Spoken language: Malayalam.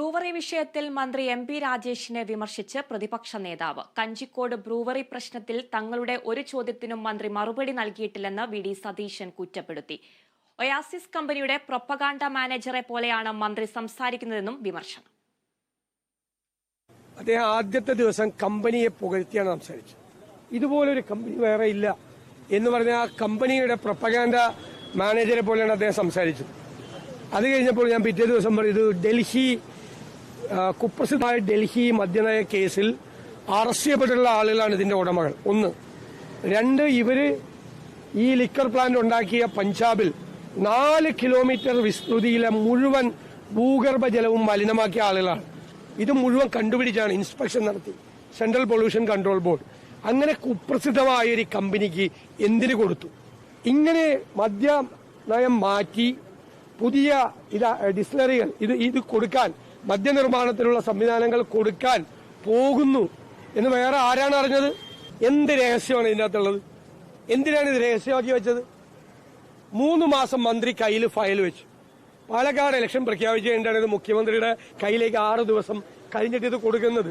ബ്രൂവറി വിഷയത്തിൽ മന്ത്രി എം.പി. രാജേഷിനെ വിമർശിച്ച് പ്രതിപക്ഷ നേതാവ്. കഞ്ചിക്കോട് ബ്രൂവറി പ്രശ്നത്തിൽ തങ്ങളുടെ ഒരു ചോദ്യത്തിനും മന്ത്രി മറുപടി നൽകിയിട്ടില്ലെന്ന് വി.ഡി. സതീശൻ കുറ്റപ്പെടുത്തി. ഒയാസിസ് കമ്പനിയുടെ പ്രൊപ്പഗാണ്ട മാനേജറെ പോലെയാണ് മന്ത്രി സംസാരിക്കുന്നതെന്നും വിമർശനം. അദ്ദേഹം ആദ്യത്തെ ദിവസം കമ്പനിയെ പുകഴ്ത്തിയാണ് സംസാരിച്ചത്. ഇതുപോലൊരു കമ്പനി വേറെ ഇല്ല എന്ന് പറഞ്ഞ ആ കമ്പനിയുടെ പ്രൊപ്പഗാണ്ട മാനേജറെ പോലെയാണ് അദ്ദേഹം സംസാരിച്ചത്. അത് കഴിഞ്ഞപ്പോൾ ഞാൻ പിറ്റേ ദിവസം ഇത് ഡൽഹി കുപ്രസിദ്ധമായ ഡൽഹി മദ്യനയ കേസിൽ അറസ്റ്റ് ചെയ്യപ്പെട്ടുള്ള ആളുകളാണ് ഇതിന്റെ ഉടമകൾ. ഒന്ന്. രണ്ട്, ഇവര് ഈ ലിക്കർ പ്ലാന്റ് ഉണ്ടാക്കിയ പഞ്ചാബിൽ 4 കിലോമീറ്റർ വിസ്തൃതിയിലെ മുഴുവൻ ഭൂഗർഭ ജലവും മലിനമാക്കിയ ആളുകളാണ്. ഇത് മുഴുവൻ കണ്ടുപിടിച്ചാണ് ഇൻസ്പെക്ഷൻ നടത്തി സെൻട്രൽ പൊല്യൂഷൻ കൺട്രോൾ ബോർഡ്. അങ്ങനെ കുപ്രസിദ്ധമായ ഒരു കമ്പനിക്ക് എന്തിനു കൊടുത്തു? ഇങ്ങനെ മദ്യ നയം മാറ്റി പുതിയ ഡിസ്റ്റിലറികൾ ഇത് കൊടുക്കാൻ, മദ്യനിർമ്മാണത്തിനുള്ള സംവിധാനങ്ങൾ കൊടുക്കാൻ പോകുന്നു എന്ന് വേറെ ആരാണ് അറിഞ്ഞത്? എന്ത് രഹസ്യമാണ് ഇതിനകത്തുള്ളത്? എന്തിനാണ് ഇത് രഹസ്യമാക്കി വെച്ചത്? 3 മാസം മന്ത്രി കയ്യിൽ ഫയൽ വെച്ചു. പാലക്കാട് ഇലക്ഷൻ പ്രഖ്യാപിച്ചു കഴിഞ്ഞിട്ടാണ് ഇത് മുഖ്യമന്ത്രിയുടെ കയ്യിലേക്ക് 6 ദിവസം കഴിഞ്ഞിട്ട് ഇത് കൊടുക്കുന്നത്.